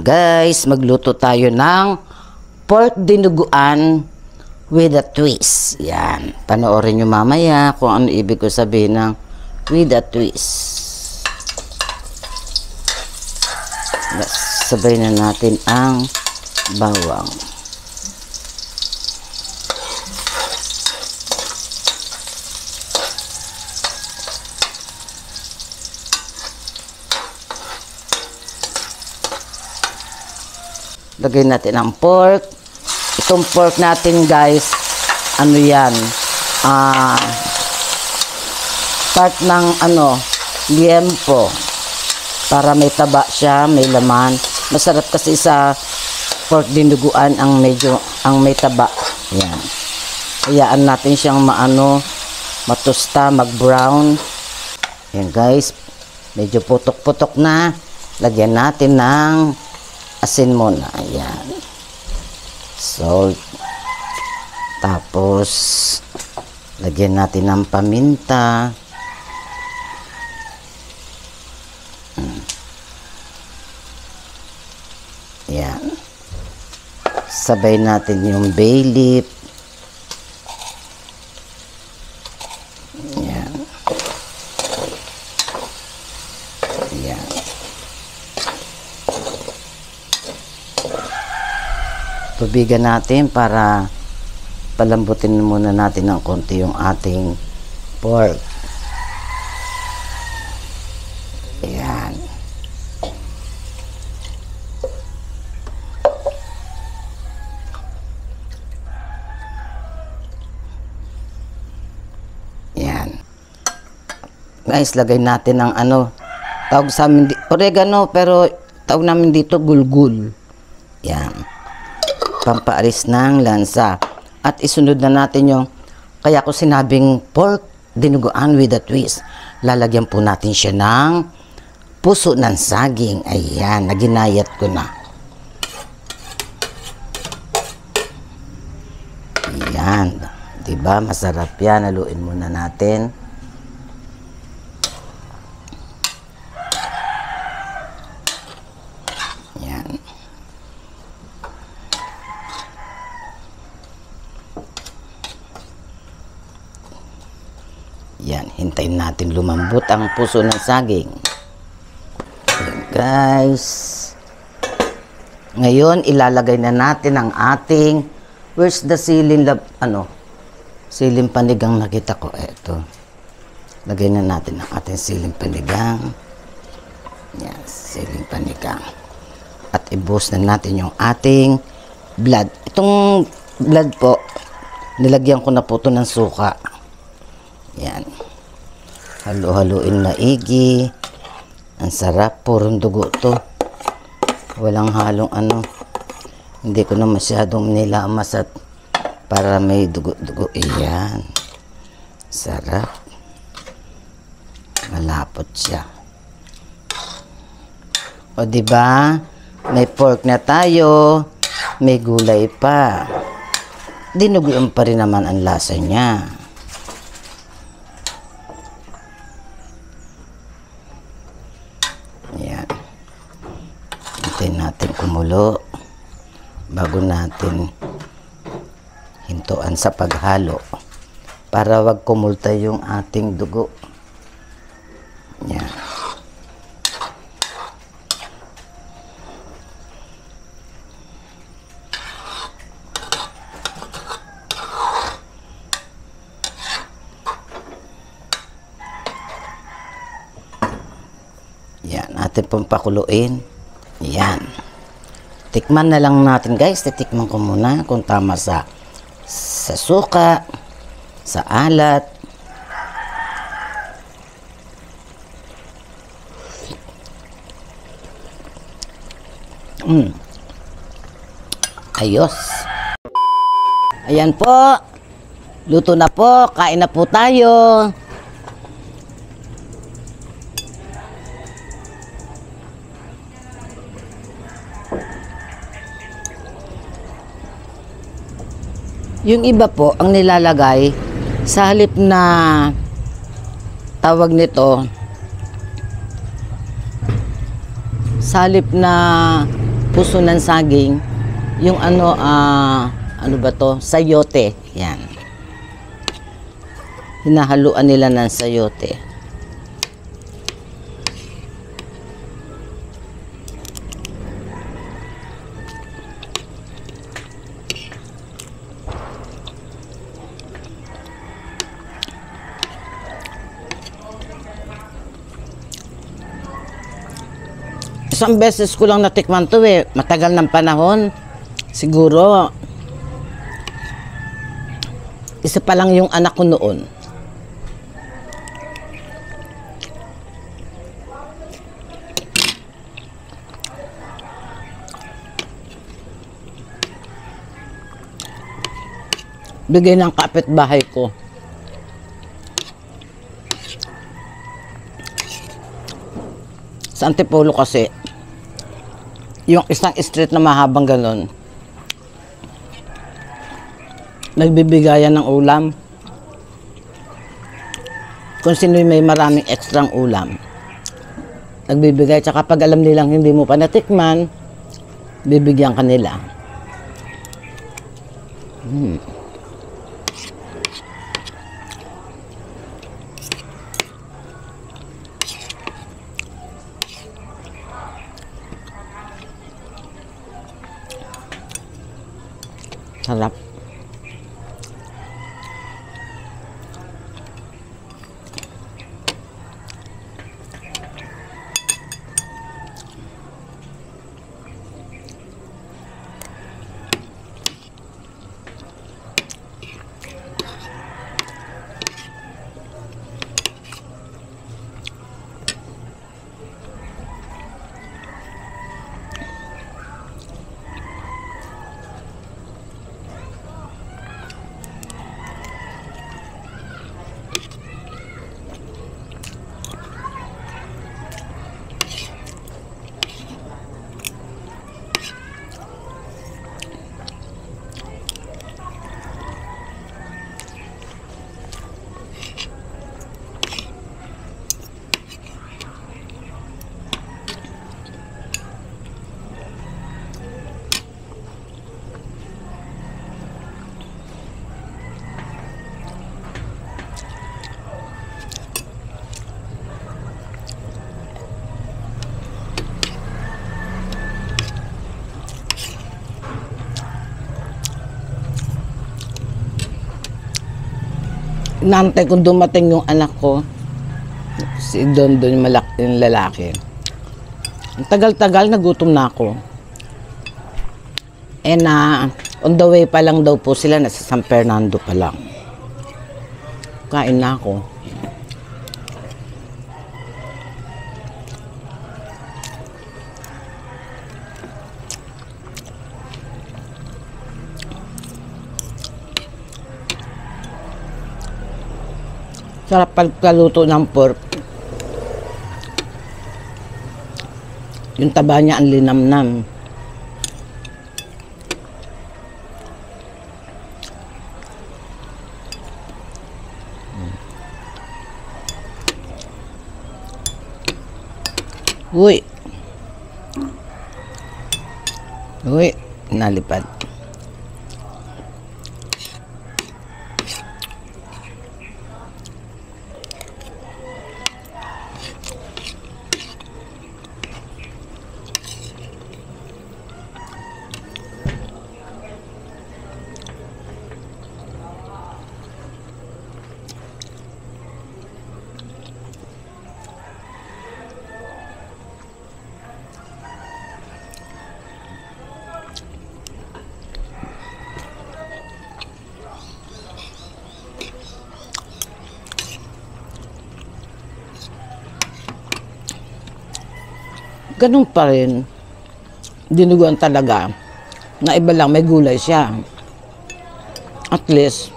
Guys, magluto tayo ng pork dinuguan with a twist. Yan. Panoorin nyo mamaya kung ano ibig ko sabihin ng with a twist. Sabay na natin ang bawang. Lagay natin ang pork. Itong pork natin, guys, ano yan? Part ng liempo. Para may taba siya, may laman. Masarap kasi sa pork dinuguan ang may taba. Yan. Hayaan natin siyang matusta, mag-brown. Yan, guys. Medyo putok-putok na. Lagyan natin ng asin muna. Ayan. Salt. Tapos, lagyan natin ng paminta. Ayan. Sabay natin yung bay leaf. Ayan. Ayan. Tubigan natin para palambutin muna natin ng konti yung ating pork. Ayan. Ayan. Guys, lagay natin ng tawag sa amin oregano, pero tawag namin dito gulgul. Ayan. Pampaalis ng lansa. At isunod na natin yung, kaya ko sinabing pork dinuguan with a twist. Lalagyan po natin siya ng puso ng saging. Ayan, naginayat ko na. Ayan. Diba? Masarap yan. Haluin muna natin. Yan, hintayin natin lumambot ang puso ng saging. Yan, guys. Ngayon, ilalagay na natin ang ating, where's the siling siling panigang nakita ko. Eto. Lagay na natin ang ating siling panigang. Yan, siling panigang. At ibuhos na natin yung ating blood. Itong blood po, nilagyan ko na po ito ng suka. Yan. Halo-haloin maigi. Ang sarap. Purong dugo to. Walang halong Hindi ko na masyadong nilamas at para may dugo-dugo. Ayan. Sarap. Malapot siya. O diba? May pork na tayo. May gulay pa. Dinuguan pa rin naman ang lasa niya. Ayan. Hintayin natin kumulo bago natin hintuan sa paghalo para wag kumulta yung ating dugo. Ayan. Yan, natin pong pakuluin. Yan. Tikman na lang natin, guys. Titikman ko muna kung tama sa suka, sa alat. Ayos. Ayan po. Luto na po. Kain na po tayo. Yung iba po, ang nilalagay, sa halip na tawag nito, sa halip na puso ng saging, yung ano ba to? Sayote. Yan. Hinahaluan nila ng sayote. Isang beses ko lang natikman to eh. Matagal ng panahon. Siguro, isa pa lang yung anak ko noon. Bigay ng kapitbahay ko. Sa Antipolo kasi, yung isang street na mahabang ganun, nagbibigayan ng ulam. Kung sino may maraming ekstrang ulam, nagbibigay. Tsaka pag alam nilang hindi mo pa natikman, bibigyan ka nila. Sarap. Inaantay kung dumating yung anak ko, si Don yung malaking lalaki. Ang tagal-tagal, nagutom na ako. On the way pa lang daw po sila, nasa San Fernando pa lang. Kain na ako. Sarap pagkaluto ng pork. Yung taba niya ang linamnam. Uy. Uy, nalipad. Ganun pa rin. Dinuguan talaga. Na iba lang, may gulay siya. At least,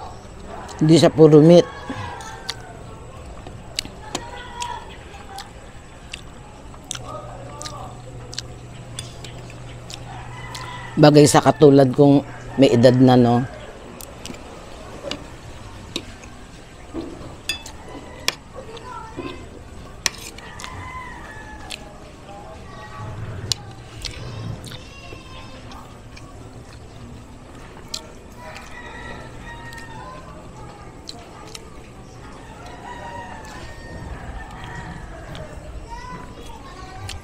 hindi siya puro meat. Bagay sa katulad kong may edad na, no?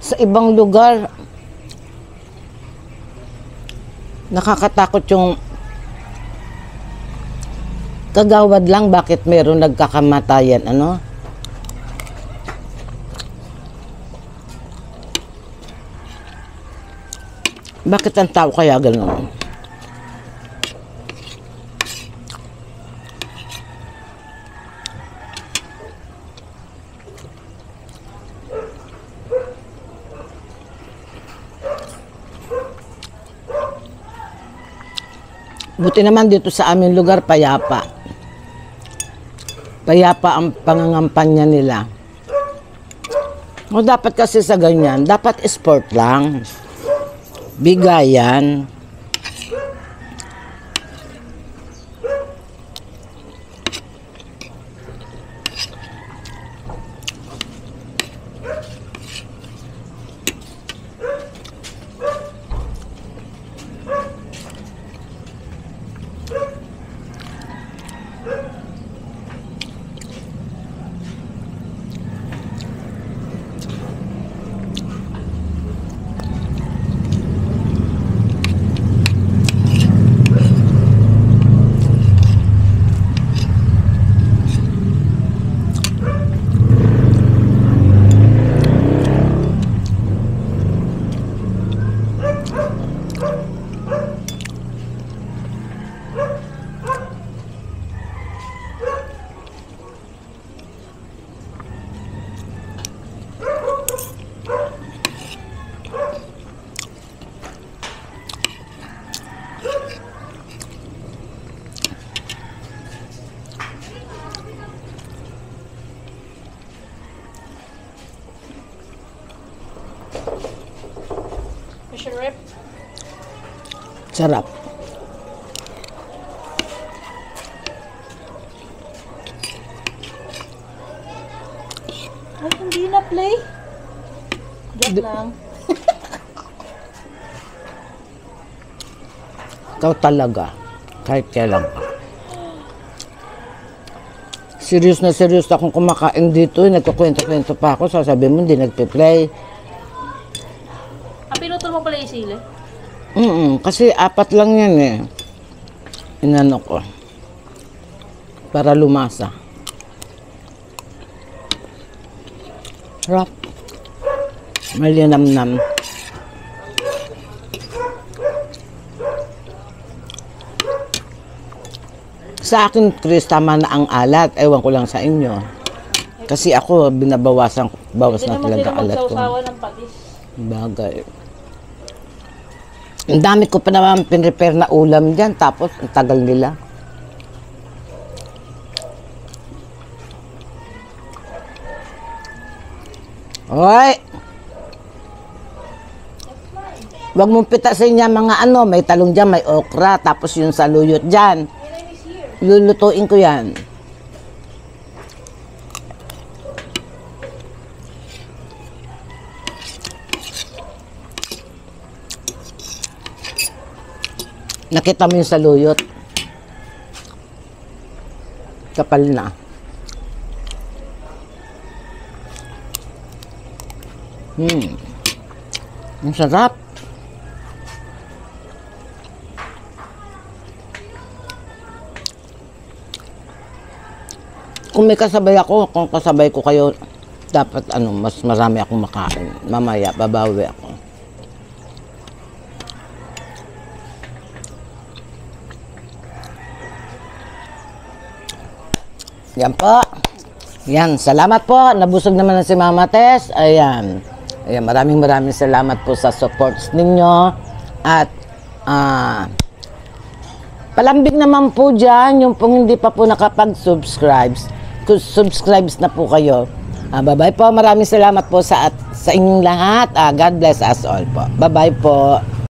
Sa ibang lugar, nakakatakot yung kagawad lang bakit meron nagkakamatayan, ano? Bakit ang tao kaya gano'n? Buti naman dito sa aming lugar, payapa. Payapa ang pangangampanya nila. O dapat kasi sa ganyan, dapat sport lang. Bigayan. Fish and rip. Sarap. Ay, hindi na play. Joke lang. Ikaw talaga. Kahit kailan pa. Serious na serious akong kumakain dito. Nagkukwento-kwento pa ako. Sasabihin mo, hindi nagpe-play. Pinutol mo pala yung sili? Kasi 4 lang yan eh. Inano ko. Para lumasa. Sarap. Malinamnam. Sa akin, Chris, tama na ang alat. Ewan ko lang sa inyo. Kasi ako, bawas na talaga alat ko. Hindi naman sila ng patis. Bagay. Ang dami ko pa naman pinrepair na ulam dyan, tapos ang tagal nila. Hoy! Huwag mong pitasin niya mga ano, may talong dyan, may okra, tapos yung saluyot dyan. Lulutuin ko yan. Nakita mo yung saluyot? Kapal na. Ang sarap. Kung may kasabay ako, kung kasabay ko kayo, dapat mas marami akong makain. Mamaya, babawi ako. Yan po. Yan, salamat po. Nabusog naman na si Mama Tess. Ayan. Ayan, maraming salamat po sa supports ninyo. At, palambing naman po dyan, yung pong hindi pa po nakapag-subscribe na po kayo. Bye-bye po. Maraming salamat po sa inyong lahat. God bless us all po. Bye-bye po.